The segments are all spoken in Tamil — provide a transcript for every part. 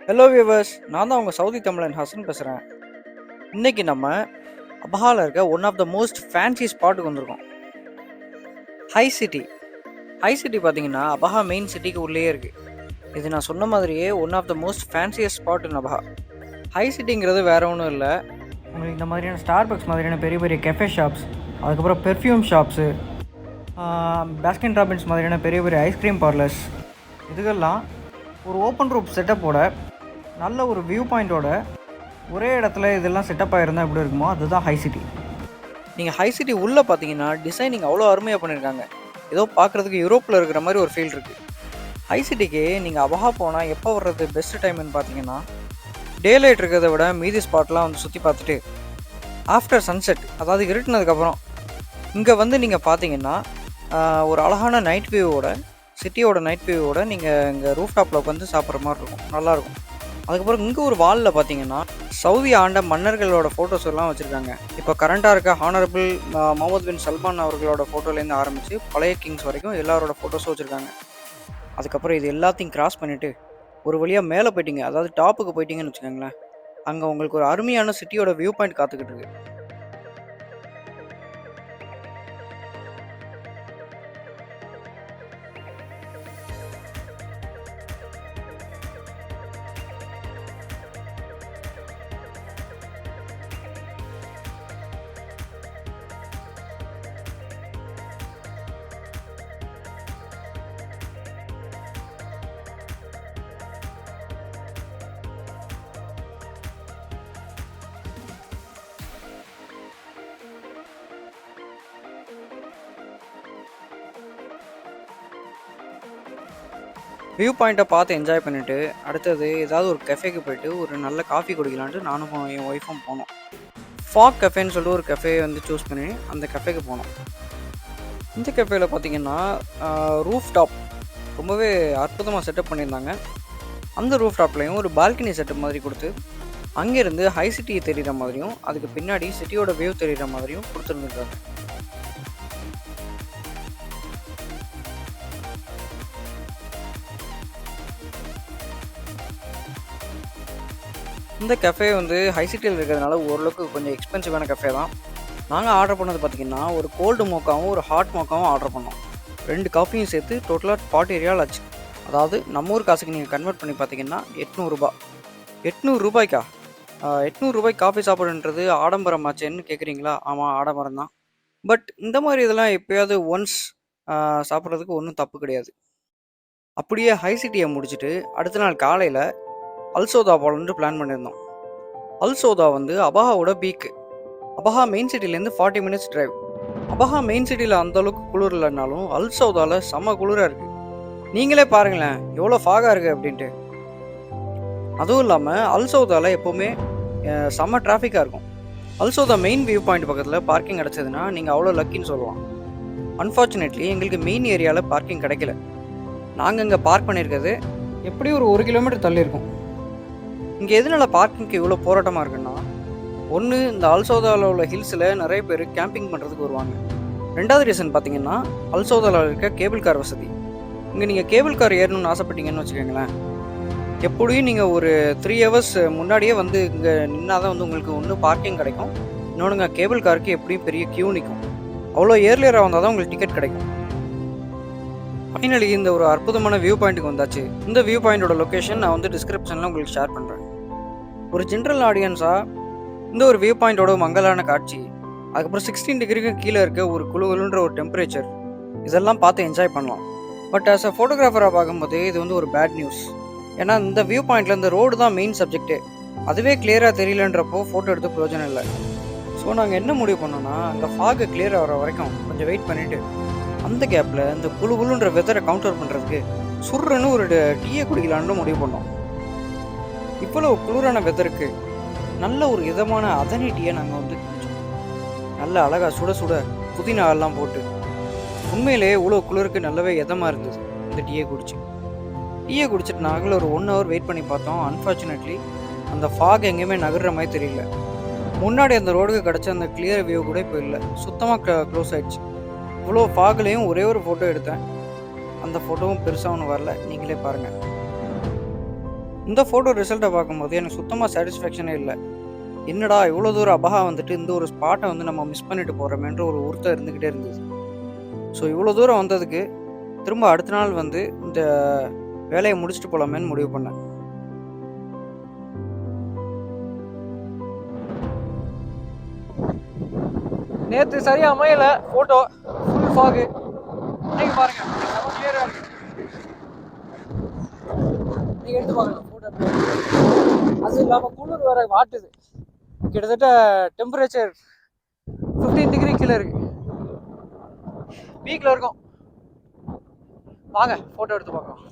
ஹலோ வியூவர்ஸ், நான் தான் உங்கள் சவுதி தமிழன் ஹசன் பேசுகிறேன். இன்றைக்கி நம்ம அபஹாவில் இருக்க one of the most fancy ஸ்பாட்டுக்கு வந்திருக்கோம். ஹை சிட்டி பார்த்தீங்கன்னா அபஹா மெயின் சிட்டிக்கு உள்ளேயே இருக்குது. இது நான் சொன்ன மாதிரியே one of the most fanciest spot in Abha. High சிட்டிங்கிறது வேறு ஒன்றும் இல்லை, உங்களுக்கு இந்த மாதிரியான ஸ்டார்பக்ஸ் மாதிரியான பெரிய பெரிய கெஃபே ஷாப்ஸ், அதுக்கப்புறம் பெர்ஃப்யூம் ஷாப்ஸு, பாஸ்கின் ராபின்ஸ் மாதிரியான பெரிய பெரிய ஐஸ்கிரீம் பார்லர்ஸ், இதுக்கெல்லாம் ஒரு ஓப்பன் ரூப் செட்டப்போட நல்ல ஒரு வியூ பாயிண்ட்டோட ஒரே இடத்துல இதெல்லாம் செட்டப் ஆகிருந்தால் எப்படி இருக்குமோ அதுதான் ஹை சிட்டி. நீங்கள் ஹை சிட்டி உள்ளே பார்த்தீங்கன்னா டிசைனிங் அவ்வளோ அருமையாக பண்ணியிருக்காங்க. ஏதோ பார்க்குறதுக்கு யூரோப்பில் இருக்கிற மாதிரி ஒரு ஃபீல் இருக்குது. ஹை சிட்டிக்கு நீங்கள் அபஹா போனால் எப்போ வர்றது பெஸ்ட்டு டைம்னு பார்த்தீங்கன்னா, டே லைட் இருக்கிறத விட மீதி ஸ்பாட்லாம் வந்து சுற்றி பார்த்துட்டு ஆஃப்டர் சன்செட், அதாவது இருட்டினதுக்கப்புறம் இங்கே வந்து நீங்கள் பார்த்தீங்கன்னா ஒரு அழகான நைட் வியூவோட, சிட்டியோட நைட் வியூவோட நீங்கள் இங்கே ரூஃப் டாப்பில் உட்காந்து சாப்பிட்ற மாதிரி இருக்கும், நல்லாயிருக்கும். அதுக்கப்புறம் இங்கே ஒரு வாலில் பார்த்தீங்கன்னா சவுதி ஆண்ட மன்னர்களோட ஃபோட்டோஸ் எல்லாம் வச்சுருக்காங்க. இப்போ கரண்ட்டாக இருக்க ஹானரபிள் முகமது பின் சல்மான் அவர்களோட ஃபோட்டோலேருந்து ஆரம்பித்து பழைய கிங்ஸ் வரைக்கும் எல்லாரோட ஃபோட்டோஸும் வச்சுருக்காங்க. அதுக்கப்புறம் இது எல்லாத்தையும் கிராஸ் பண்ணிவிட்டு ஒரு வழியாக மேலே போயிட்டீங்க, அதாவது டாப்புக்கு போயிட்டீங்கன்னு வச்சுக்கோங்களேன், அங்கே உங்களுக்கு ஒரு அருமையான சிட்டியோட வியூ பாயிண்ட் காத்துக்கிட்டு இருக்கு. வியூ பாயிண்ட்டை பார்த்து என்ஜாய் பண்ணிவிட்டு அடுத்தது ஏதாவது ஒரு கெஃபேக்கு போய்ட்டு ஒரு நல்ல காஃபி குடிக்கலான்ட்டு நானும் என் ஒய்ஃபும் போனோம். ஃபாக் கெஃபேன்னு சொல்லிட்டு ஒரு கெஃபே வந்து சூஸ் பண்ணி அந்த கெஃபேக்கு போனோம். இந்த கெஃபேயில் பார்த்தீங்கன்னா ரூஃப் டாப் ரொம்பவே அற்புதமாக செட்டப் பண்ணியிருந்தாங்க. அந்த ரூஃப் டாப்லேயும் ஒரு பால்கனி செட்டப் மாதிரி கொடுத்து அங்கேருந்து ஹை சிட்டியை தெரிகிற மாதிரியும் அதுக்கு பின்னாடி சிட்டியோட வியூ தெரிகிற மாதிரியும் கொடுத்துருந்துருக்காங்க. இந்த கஃபே வந்து ஹை சிட்டியில் இருக்கிறதுனால ஓரளவுக்கு கொஞ்சம் எக்ஸ்பென்சிவான கஃபே தான். நாங்கள் ஆர்டர் பண்ணது பார்த்திங்கன்னா ஒரு கோல்டு மோக்காவும் ஒரு ஹாட் மோக்காவும் ஆர்டர் பண்ணோம். 2 காஃபியும் சேர்த்து டோட்டலாக 40 ரியால் ஆச்சு. அதாவது நம்ம ஊர் காசுக்கு நீங்கள் கன்வெர்ட் பண்ணி பார்த்தீங்கன்னா 800 ரூபா. 800 ரூபாய்க்கா? 800 ரூபாய்க்கு காஃபி சாப்பிடுன்றது ஆடம்பரமாச்சேன்னு கேட்குறீங்களா? ஆமாம், ஆடம்பரம் தான். பட் இந்த மாதிரி இதெல்லாம் எப்போயாவது ஒன்ஸ் சாப்பிட்றதுக்கு ஒன்றும் தப்பு கிடையாது. அப்படியே ஹை சிட்டியை முடிச்சுட்டு அடுத்த நாள் காலையில் அல்சோதா போலன்னு பிளான் பண்ணியிருந்தோம். அல்சோதா வந்து அபஹாவோட பீக்கு. அபஹா மெயின் சிட்டிலேருந்து 40 மினிட்ஸ் டிரைவ். அபஹா மெயின் சிட்டியில் அந்தளவுக்கு குளிர் இல்லைனாலும் அல்சோதாவில் செம்ம குளிராக இருக்குது. நீங்களே பாருங்களேன் எவ்வளோ ஃபாகாக இருக்குது அப்படின்ட்டு. அதுவும் இல்லாமல் அல்சோதாவில் எப்போவுமே செம்ம டிராஃபிக்காக இருக்கும். அல்சோதா மெயின் வியூ பாயிண்ட் பக்கத்தில் பார்க்கிங் கிடச்சதுன்னா நீங்கள் அவ்வளோ லக்கின்னு சொல்லலாம். அன்ஃபார்ச்சுனேட்லி எங்களுக்கு மெயின் ஏரியாவில் பார்க்கிங் கிடைக்கல. நாங்கள் இங்கே பார்க் பண்ணியிருக்கிறது எப்படியும் ஒரு 1 கிலோமீட்டர் தள்ளி இருக்கும். இங்கே எதனால் பார்க்கிங்க்கு இவ்வளோ போராட்டமாக இருக்குன்னா, ஒன்று இந்த அல்சோதாவில் உள்ள ஹில்ஸில் நிறைய பேர் கேம்பிங் பண்ணுறதுக்கு வருவாங்க. 2வது ரீசன் பார்த்தீங்கன்னா அல்சோதாவில் இருக்க கேபிள் கார் வசதி. இங்கே நீங்கள் கேபிள் கார் ஏறணும்னு ஆசைப்பட்டீங்கன்னு வச்சுக்கோங்களேன், எப்படியும் நீங்கள் ஒரு 3 ஹவர்ஸ் முன்னாடியே வந்து இங்கே நின்னா தான் வந்து உங்களுக்கு ஒன்று பார்க்கிங் கிடைக்கும், இன்னொன்றுங்க கேபிள் காருக்கு எப்படியும் பெரிய க்யூ நிற்கும். அவ்வளோ ஏர்லியராக வந்தால் தான் உங்களுக்கு டிக்கெட் கிடைக்கும். ஃபைனலி இந்த ஒரு அற்புதமான வியூ பாயிண்ட்டுக்கு வந்தாச்சு. இந்த வியூ பாயிண்டோட லொக்கேஷன் நான் வந்து டிஸ்கிரிப்ஷனில் உங்களுக்கு ஷேர் பண்ணுறேன். ஒரு ஜென்ரல் ஆடியன்ஸாக இந்த ஒரு வியூ பாயிண்டோட மங்கலான காட்சி, அதுக்கப்புறம் 16 டிகிரிக்கு கீழே இருக்க ஒரு குழுகுலுன்ற ஒரு டெம்பரேச்சர், இதெல்லாம் பார்த்து என்ஜாய் பண்ணலாம். பட் ஆஸ் அ ஃபோட்டோகிராஃபராக பார்க்கும்போது இது வந்து ஒரு பேட் நியூஸ். ஏன்னா இந்த வியூ பாயிண்டில் இந்த ரோடு தான் மெயின் சப்ஜெக்டே. அதுவே கிளியராக தெரியலன்றப்போ ஃபோட்டோ எடுத்து பிரயோஜனம் இல்லை. ஸோ நாங்கள் என்ன முடிவு பண்ணோன்னா, அங்கே ஃபாகு கிளியர் ஆகிற வரைக்கும் கொஞ்சம் வெயிட் பண்ணிவிட்டு அந்த கேப்பில் இந்த குழுகுலுன்ற வெதரை கவுண்டர் பண்ணுறதுக்கு சுருன்னு ஒரு டீயை குடிக்கலான்னு முடிவு பண்ணோம். இவ்வளோ குளிரான வெதருக்கு நல்ல ஒரு இதமான அதனி டீயை நாங்கள் வந்து குடித்தோம். நல்ல அழகாக சுட சுட புதினா எல்லாம் போட்டு உண்மையிலே இவ்வளோ குளிருக்கு நல்லாவே இதமாக இருந்தது. இந்த டீயை குடிச்சிட்டு நாங்களும் ஒரு 1 ஹவர் வெயிட் பண்ணி பார்த்தோம். அன்ஃபார்ச்சுனேட்லி அந்த ஃபாக் எங்கேயுமே நகர்ற மாதிரி தெரியல. முன்னாடி அந்த ரோடுக்கு கிடச்ச அந்த கிளியர் வியூ கூட இப்போ இல்லை, சுத்தமாக க்ளோஸ் ஆகிடுச்சு. இவ்வளோ ஃபாக்லேயும் ஒரே ஒரு ஃபோட்டோ எடுத்தேன். அந்த ஃபோட்டோவும் பெருசாக ஒன்றும் வரல, நீங்களே பாருங்கள். இந்த ஃபோட்டோ ரிசல்ட்டை பார்க்கும்போது எனக்கு சுத்தமாக சாட்டிஸ்ஃபேக்ஷனே இல்லை. என்னடா இவ்வளோ தூரம் அபஹா வந்துட்டு இந்த ஒரு ஸ்பாட்டை வந்து நம்ம மிஸ் பண்ணிட்டு போகிறோமேன்ற ஒரு உறுத்தம் இருந்துக்கிட்டே இருந்தது. ஸோ இவ்வளோ தூரம் வந்ததுக்கு திரும்ப அடுத்த நாள் வந்து இந்த வேலையை முடிச்சுட்டு போகலாமேன்னு முடிவு பண்ணேன். நேற்று சரியாக அமையலை ஃபோட்டோ, ஃபுல் ஃபாகு. இன்னைக்கு பாருங்க செம கிளியராக இருக்கு. நீங்கள் எடுத்து பாருங்க ஃபோட்டோ. அது இல்லாமல் குளிர் வேற வாட்டுது. கிட்டத்தட்ட டெம்பரேச்சர் 15 டிகிரி கீழே இருக்கு. பீக்கில் இருக்கும். வாங்க ஃபோட்டோ எடுத்து பார்க்கலாம்.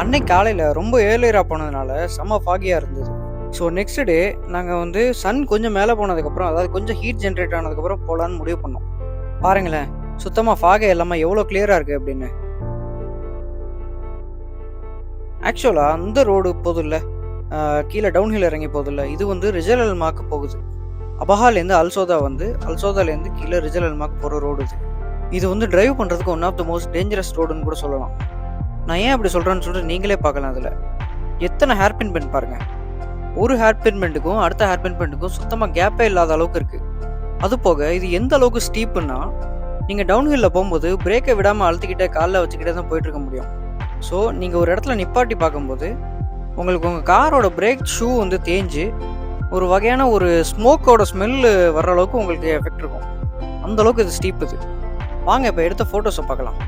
அன்னைக்கு காலையில் ரொம்ப ஏர்லியராக போனதுனால செம்ம ஃபாகியாக இருந்தது. ஸோ நெக்ஸ்ட் டே நாங்கள் வந்து சன் கொஞ்சம் மேலே போனதுக்கப்புறம், அதாவது கொஞ்சம் ஹீட் ஜென்ரேட் ஆனதுக்கப்புறம் போகலான்னு முடிவு பண்ணோம். பாருங்களேன் சுத்தமாக ஃபாகே எல்லாமே எவ்வளோ கிளியராக இருக்குது அப்படின்னு. ஆக்சுவலாக அந்த ரோடு போதில்ல, கீழே டவுன்ஹில் இறங்கி போதில்ல, இது வந்து ரிஜல் அல்மாக்கு போகுது. அபஹாலேருந்து அல்சோதா வந்து அல்சோதாலேருந்து கீழே ரிஜல் அல்மாக்கு போகிற ரோடு இது. இது வந்து டிரைவ் பண்ணுறதுக்கு one of the most dangerous ரோடுன்னு கூட சொல்லலாம். நான் ஏன் அப்படி சொல்கிறேன்னு சொல்லிட்டு நீங்களே பார்க்கலாம். அதில் எத்தனை ஹேர்பின் பெண்ட் பாருங்கள். ஒரு ஹேர்பின் பெண்டுக்கும் அடுத்த ஹேர்பின் பெண்டுக்கும் சுத்தமாக கேப்பே இல்லாத அளவுக்கு இருக்குது. அது போக இது எந்த அளவுக்கு ஸ்டீப்புன்னா, நீங்கள் டவுன்ஹில்லில் போகும்போது பிரேக்கை விடாமல் அழுத்திக்கிட்டே காலில் வச்சுக்கிட்டே தான் போயிட்டுருக்க முடியும். ஸோ நீங்கள் ஒரு இடத்துல நிப்பாட்டி பார்க்கும்போது உங்களுக்கு உங்கள் காரோட பிரேக் ஷூ வந்து தேஞ்சு ஒரு வகையான ஒரு ஸ்மோக்கோட ஸ்மெல்லு வர்ற அளவுக்கு உங்களுக்கு எஃபெக்ட் இருக்கும். அந்தளவுக்கு இது ஸ்டீப் இது. வாங்க இப்போ எடுத்த ஃபோட்டோஸை பார்க்கலாம்.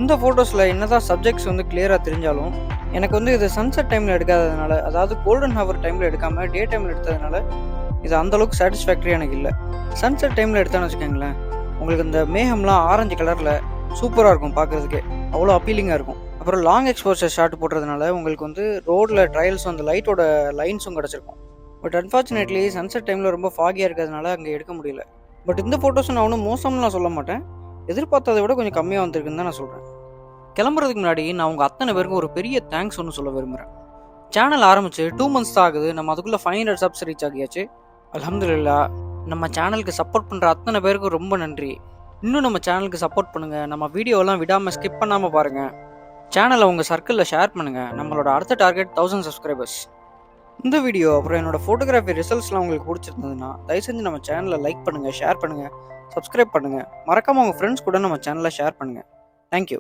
இந்த ஃபோட்டோஸில் என்னதான் சப்ஜெக்ட்ஸ் வந்து கிளியராக தெரிஞ்சாலும் எனக்கு வந்து இது சன்செட் டைமில் எடுக்காததுனால, அதாவது கோல்டன் ஹவர் டைமில் எடுக்காமல் டே டைமில் எடுத்ததுனால இது அந்தளவுக்கு சாட்டிஸ்ஃபேக்டரி எனக்கு இல்லை. சன்செட் டைமில் எடுத்தான்னு வச்சுக்கோங்களேன், உங்களுக்கு இந்த மேகம்லாம் ஆரஞ்சு கலரில் சூப்பராக இருக்கும், பார்க்குறதுக்கே அவ்வளோ அப்பீலிங்காக இருக்கும். அப்புறம் லாங் எக்ஸ்போஷர் ஷாட் போடுறதுனால உங்களுக்கு வந்து ரோடில் ட்ரையல்ஸும் அந்த லைட்டோட லைன்ஸும் கிடச்சிருக்கும். பட் அன்ஃபார்ச்சுனேட்லி சன்செட் டைமில் ரொம்ப ஃபாகியாக இருக்கிறதுனால அங்கே எடுக்க முடியல. பட் இந்த ஃபோட்டோஸும் நான் ஒன்றும் மோசம்லாம் சொல்ல மாட்டேன், எதிர்பார்த்ததை விட கொஞ்சம் கம்மியாக வந்திருக்குன்னு தான் நான் சொல்கிறேன். கிளம்புறதுக்கு முன்னாடி நான் உங்கள் அத்தனை பேருக்கும் ஒரு பெரிய தேங்க்ஸ் ஒன்று சொல்ல விரும்புகிறேன். சேனல் ஆரம்பித்து 2 months தான் ஆகுது, நம்ம அதுக்குள்ளே 500 சப்ஸ் ரீச் ஆகியாச்சு. அல்ஹம்துலில்லாஹ். நம்ம சேனலுக்கு சப்போர்ட் பண்ணுற அத்தனை பேருக்கும் ரொம்ப நன்றி. இன்னும் நம்ம சேனலுக்கு சப்போர்ட் பண்ணுங்கள், நம்ம வீடியோலாம் விடாமல் ஸ்கிப் பண்ணாமல் பாருங்கள், சேனலை உங்கள் சர்க்கிளில் ஷேர் பண்ணுங்கள். நம்மளோட அடுத்த டார்கெட் 1000 சப்ஸ்கிரைபர்ஸ். இந்த வீடியோ அப்புறம் என்னோட ஃபோட்டோகிராஃபி ரிசல்ட்ஸ்லாம் உங்களுக்கு பிடிச்சிருந்ததுன்னா தயவு செஞ்சு நம்ம சேனலை லைக் பண்ணுங்கள், ஷேர் பண்ணுங்கள், சப்ஸ்கிரைப் பண்ணுங்கள். மறக்காமல் உங்கள் ஃப்ரெண்ட்ஸ் கூட நம்ம சேனலை ஷேர் பண்ணுங்கள். தேங்க்யூ.